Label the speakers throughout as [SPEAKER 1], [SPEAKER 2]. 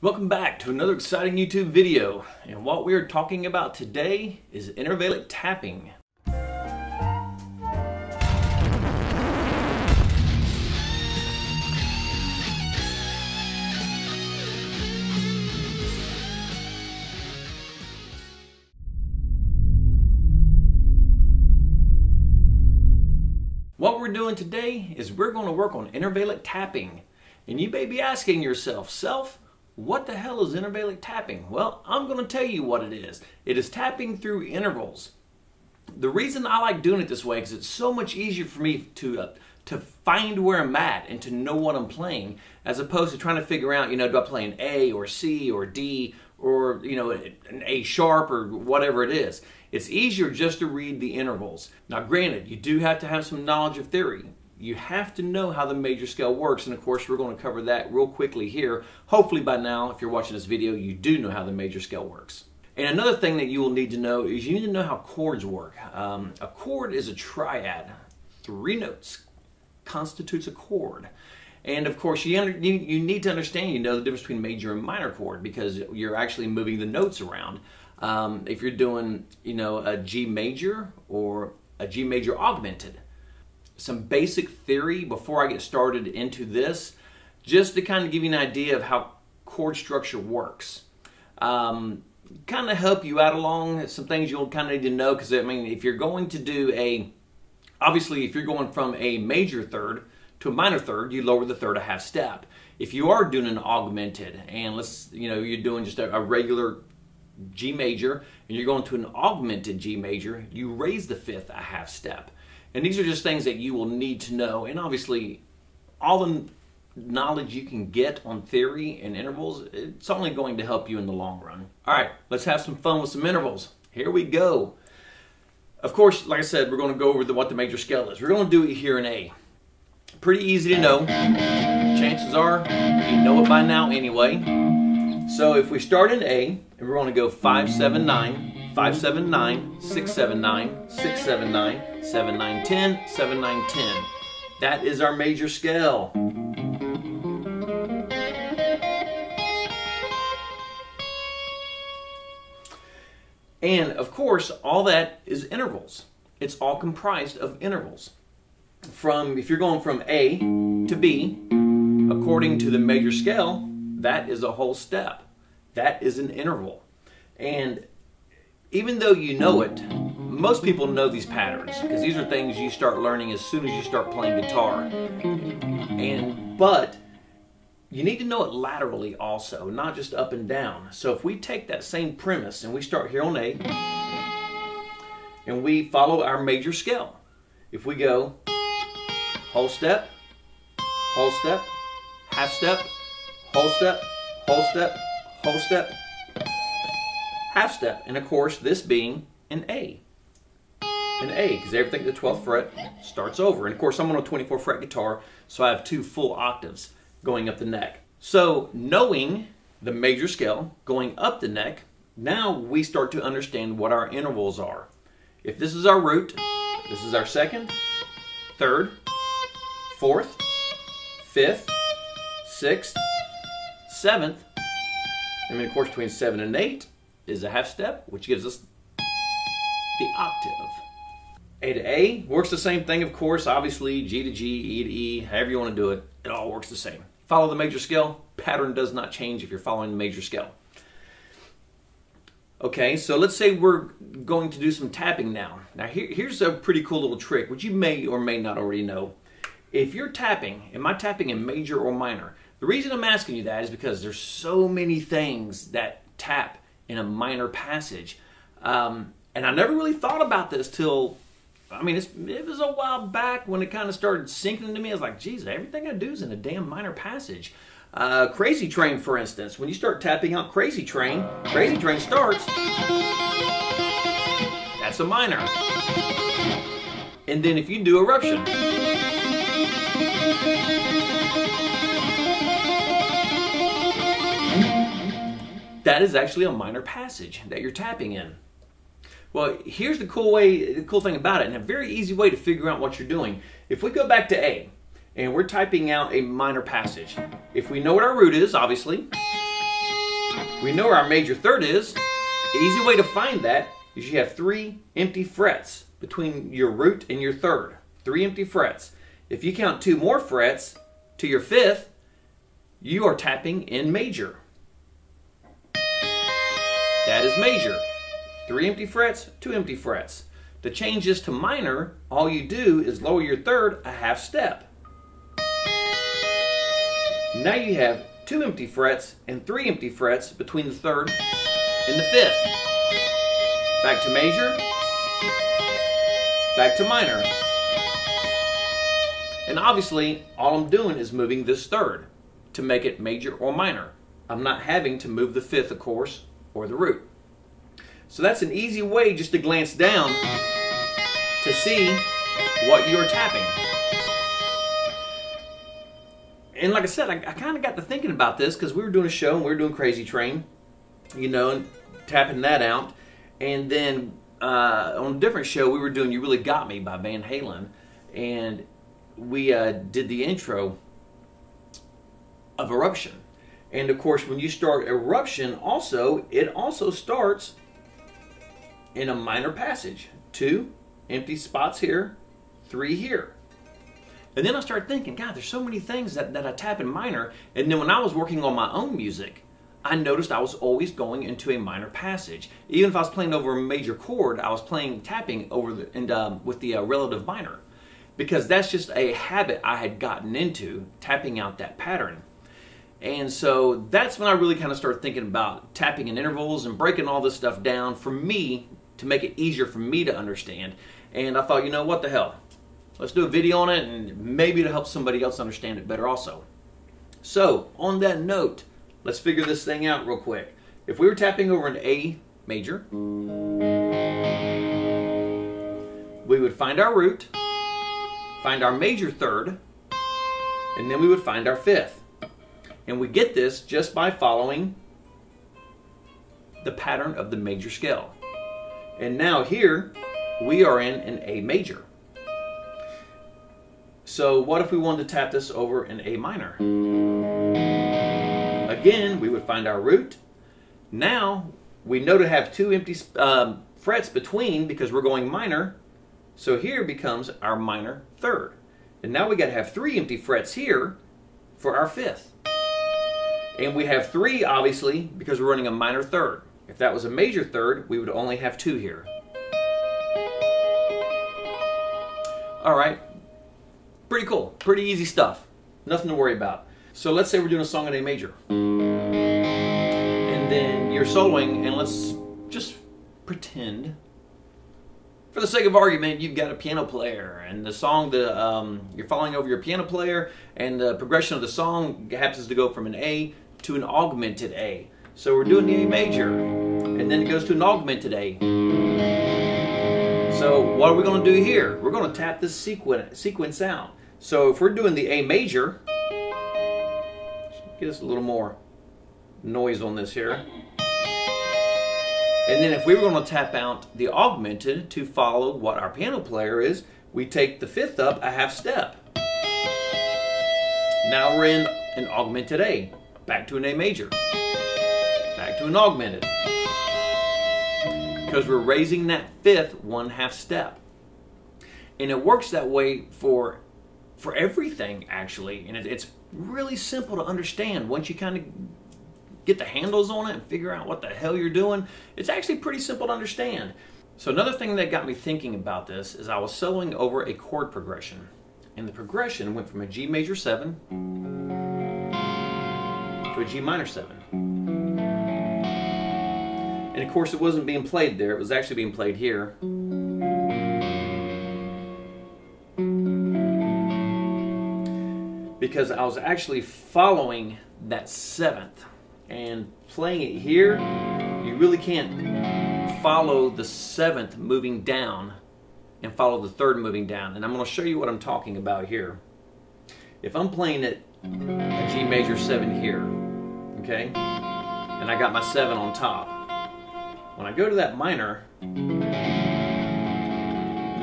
[SPEAKER 1] Welcome back to another exciting YouTube video, and what we are talking about today is intervallic tapping. What we're doing today is we're going to work on intervallic tapping, and you may be asking yourself, what the hell is intervallic tapping? Well, I'm going to tell you what it is. It is tapping through intervals. The reason I like doing it this way is it's so much easier for me to find where I'm at and to know what I'm playing, as opposed to trying to figure out, do I play an A or C or D or, an A sharp or whatever it is. It's easier just to read the intervals. Now, granted, you do have to have some knowledge of theory. You have to know how the major scale works, and of course we're going to cover that real quickly here. Hopefully by now, if you're watching this video, you do know how the major scale works. And another thing that you will need to know is you need to know how chords work. A chord is a triad. 3 notes constitutes a chord. And of course you need to understand, the difference between major and minor chord, because you're actually moving the notes around. If you're doing, a G major or a G major augmented. Some basic theory before I get started into this, just to kind of give you an idea of how chord structure works. Kind of help you out along some things you'll kind of need to know, because if you're going to do obviously if you're going from a major third to a minor third, you lower the third a half step. If you are doing an augmented, and you're doing just a regular G major, and you're going to an augmented G major, you raise the 5th a half step. And these are just things that you will need to know. And obviously, all the knowledge you can get on theory and intervals, it's only going to help you in the long run. All right, let's have some fun with some intervals. Here we go. Of course, like I said, we're going to go over what the major scale is. We're going to do it here in A. Pretty easy to know. Chances are you know it by now anyway. So if we start in A, and we're going to go 5, 7, 9, 5, 7, 9, 6, 7, 9, 6, 7, 9, 7, 9, 10, 7, 9, 10. That is our major scale. And of course, all that is intervals. It's all comprised of intervals. If you're going from A to B, according to the major scale, that is a whole step. That is an interval. And even though you know it, most people know these patterns, because these are things you start learning as soon as you start playing guitar. But you need to know it laterally also, not just up and down. So if we take that same premise and we start here on A, and we follow our major scale, if we go whole step, half step, whole step, whole step, whole step, half step, and of course this being an A. An A, because everything at the 12th fret starts over. And of course I'm on a 24 fret guitar, so I have 2 full octaves going up the neck. So knowing the major scale going up the neck, now we start to understand what our intervals are. If this is our root, this is our 2nd, 3rd, 4th, 5th, 6th, 7th, and then of course between 7 and 8 is a half step, which gives us the octave. A to A works the same thing, of course. Obviously, G to G, E to E, however you want to do it, it all works the same. Follow the major scale, pattern does not change if you're following the major scale. Okay, so let's say we're going to do some tapping now. Now here's a pretty cool little trick, which you may or may not already know. If you're tapping, am I tapping in major or minor? The reason I'm asking you that is because there's so many things that tap in a minor passage. And I never really thought about this till, it was a while back when it kind of started sinking into me. I was like, geez, everything I do is in a damn minor passage. Crazy Train, for instance, when you start tapping out Crazy Train starts, that's a minor. And then if you do Eruption, that is actually a minor passage that you're tapping in. Well, here's the cool thing about it, and a very easy way to figure out what you're doing. If we go back to A, and we're typing out a minor passage. If we know what our root is, obviously, We know where our major third is. The easy way to find that is you have 3 empty frets between your root and your third. 3 empty frets. If you count 2 more frets to your 5th, you are tapping in major. That is major. 3 empty frets, 2 empty frets. To change this to minor, all you do is lower your third a half step. Now you have 2 empty frets and 3 empty frets between the third and the 5th. Back to major, back to minor. And obviously, all I'm doing is moving this third to make it major or minor. I'm not having to move the 5th, of course, or the root. So that's an easy way just to glance down to see what you're tapping. And like I said, I kind of got to thinking about this because we were doing a show and we were doing Crazy Train, you know, and tapping that out. And then on a different show, we were doing You Really Got Me by Van Halen. And we did the intro of Eruption. And of course, when you start Eruption, it also starts in a minor passage. 2 empty spots here, 3 here. And then I started thinking, God, there's so many things that I tap in minor. And then when I was working on my own music, I noticed I was always going into a minor passage. Even if I was playing over a major chord, I was tapping over with the relative minor. Because that's just a habit I had gotten into, tapping out that pattern. And so that's when I really kind of started thinking about tapping in intervals and breaking all this stuff down for me to make it easier for me to understand. And I thought, you know, what the hell? Let's do a video on it and maybe it'll help somebody else understand it better also. So, on that note, let's figure this thing out real quick. If we were tapping over an A major, we would find our root, find our major third, and then we would find our 5th. And we get this just by following the pattern of the major scale. And now here, we are in an A major. So what if we wanted to tap this over in A minor? Again, we would find our root. Now, we know to have 2 empty frets between because we're going minor. So here becomes our minor third. And now we got to have 3 empty frets here for our 5th. And we have 3, obviously, because we're running a minor third. If that was a major third, we would only have 2 here. All right. Pretty cool. Pretty easy stuff. Nothing to worry about. So let's say we're doing a song in A major. And then you're soloing, and let's just pretend, for the sake of argument, you've got a piano player, and the song, you're following over your piano player, and the progression of the song happens to go from an A to an augmented A. So we're doing the A major, and then it goes to an augmented A. So what are we going to do here? We're going to tap this sequence out. So if we're doing the A major, get us a little more noise on this here. And then if we were going to tap out the augmented to follow what our piano player is, we take the 5th up a half step. Now we're in an augmented A. Back to an A major. Back to an augmented. Because we're raising that 5th 1/2 step. And it works that way for everything, actually. And it's really simple to understand once you kind of get the handles on it and figure out what the hell you're doing. It's actually pretty simple to understand. So another thing that got me thinking about this is I was soloing over a chord progression. And the progression went from a G major 7 to a G minor 7. And of course it wasn't being played there, it was actually being played here. Because I was actually following that 7th. And playing it here, you really can't follow the 7th moving down and follow the 3rd moving down. And I'm going to show you what I'm talking about here. If I'm playing it a G major 7 here, okay, and I got my 7 on top, when I go to that minor,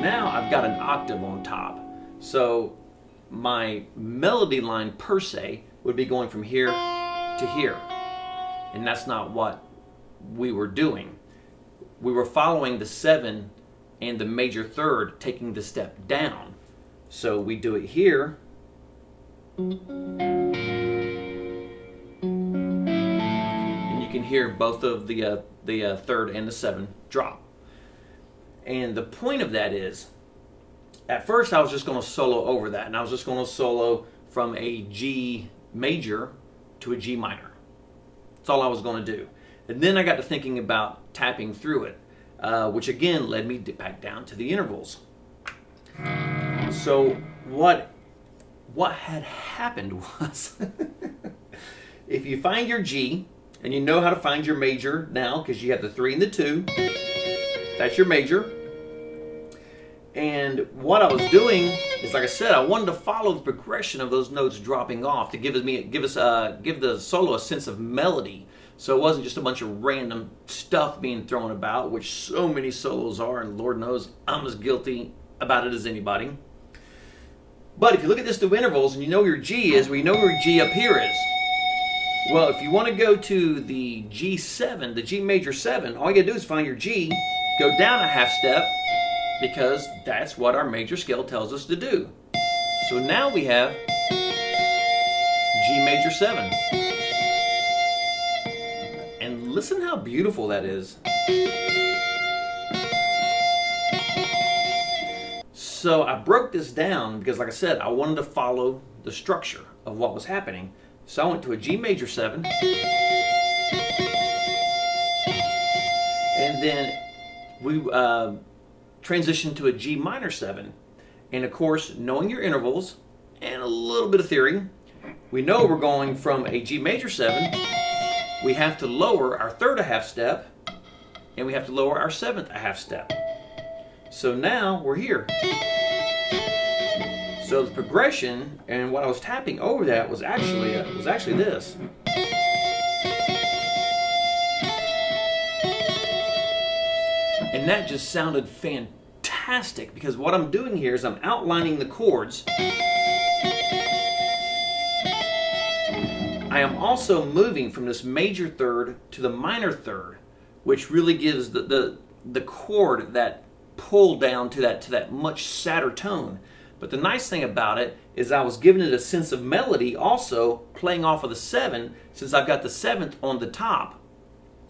[SPEAKER 1] now I've got an octave on top. So my melody line per se would be going from here to here. and that's not what we were doing. We were following the 7 and the major third, taking the step down. So we do it here. And you can hear both of the third and the 7 drop. And the point of that is, at first I was just going to solo over that, and I was just going to solo from a G major to a G minor. That's all I was going to do. And then I got to thinking about tapping through it, which again led me back down to the intervals. So what had happened was, if you find your G, and you know how to find your major now because you have the 3 and the 2, that's your major. And what I was doing is, like I said, I wanted to follow the progression of those notes dropping off to give the solo a sense of melody. So it wasn't just a bunch of random stuff being thrown about, which so many solos are, and Lord knows I'm as guilty about it as anybody. But if you look at this through intervals and you know where your G is, well, you know where your G up here is. Well, if you want to go to the G7, the G major 7, all you got to do is find your G, go down a half step, because that's what our major scale tells us to do. So now we have G major 7. And listen how beautiful that is. So I broke this down because, like I said, I wanted to follow the structure of what was happening. So I went to a G major 7. And then we transitioned to a G minor 7. And of course, knowing your intervals and a little bit of theory, we know we're going from a G major 7. We have to lower our 3rd a half step, and we have to lower our 7th a half step. So now we're here. So the progression, and what I was tapping over that was actually this. And that just sounded fantastic, because what I'm doing here is I'm outlining the chords. I am also moving from this major 3rd to the minor 3rd, which really gives the chord that pull down to that much sadder tone. But the nice thing about it is I was giving it a sense of melody, also playing off of the 7, since I've got the 7th on the top.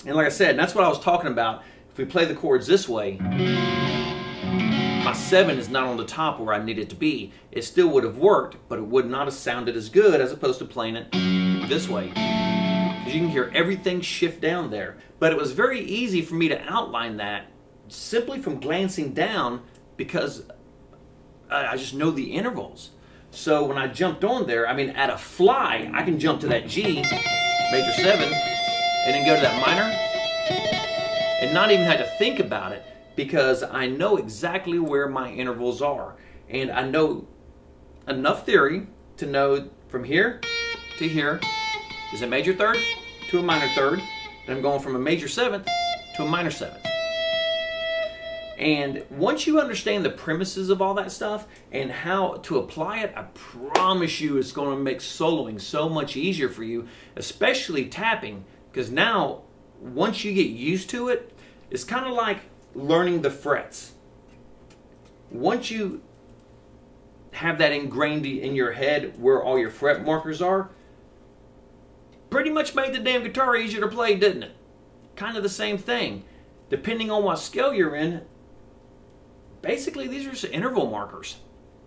[SPEAKER 1] And like I said, and that's what I was talking about. If we play the chords this way, my 7 is not on the top where I need it to be. It still would have worked, but it would not have sounded as good as opposed to playing it this way. Because you can hear everything shift down there. But it was very easy for me to outline that simply from glancing down, because I just know the intervals. So when I jumped on there, I mean, at a fly, I can jump to that G major 7 and then go to that minor and not even have to think about it, because I know exactly where my intervals are. And I know enough theory to know from here to here is a major 3rd to a minor 3rd, and I'm going from a major 7th to a minor 7th. And once you understand the premises of all that stuff and how to apply it, I promise you it's going to make soloing so much easier for you, especially tapping, because now once you get used to it, it's kind of like learning the frets. Once you have that ingrained in your head where all your fret markers are, pretty much made the damn guitar easier to play, didn't it? Kind of the same thing. Depending on what scale you're in, basically these are just interval markers.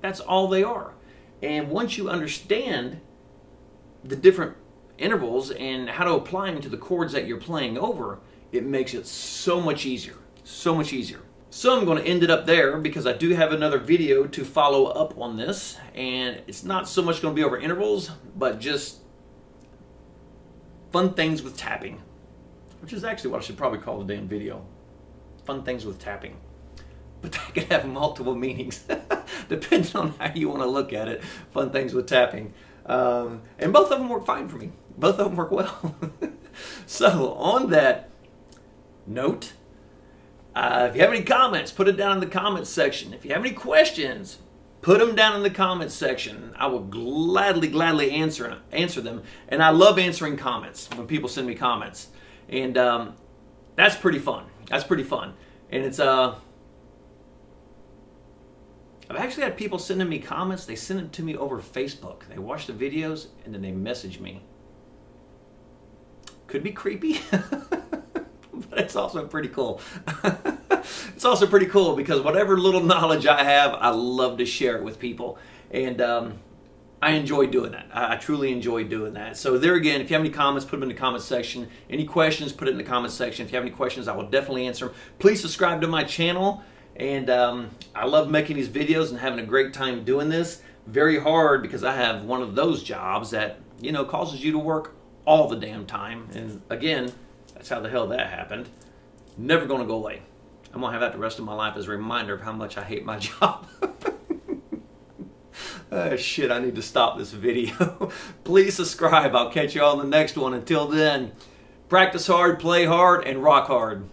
[SPEAKER 1] That's all they are. And once you understand the different intervals and how to apply them to the chords that you're playing over, it makes it so much easier. So much easier. So I'm going to end it up there, because I do have another video to follow up on this, and it's not so much going to be over intervals, but just fun things with tapping, which is actually what I should probably call the damn video. Fun things with tapping. But that could have multiple meanings, depending on how you want to look at it. Fun things with tapping. And both of them work fine for me. Both of them work well. So on that note, if you have any comments, put it down in the comments section. If you have any questions, Put them down in the comments section. I will gladly answer them. And I love answering comments when people send me comments. And that's pretty fun. That's pretty fun. And it's I've actually had people sending me comments. They send it to me over Facebook. They watch the videos and then they message me. Could be creepy, but it's also pretty cool. It's also pretty cool because whatever little knowledge I have, I love to share it with people. And I enjoy doing that. I truly enjoy doing that. So there again, if you have any comments, put them in the comments section. Any questions, put it in the comments section. If you have any questions, I will definitely answer them. Please subscribe to my channel. And I love making these videos and having a great time doing this. Very hard because I have one of those jobs that, you know, causes you to work all the damn time. And again, that's how the hell that happened. Never going to go away. I'm going to have that the rest of my life as a reminder of how much I hate my job. Shit, I need to stop this video. Please subscribe. I'll catch you all in the next one. Until then, practice hard, play hard, and rock hard.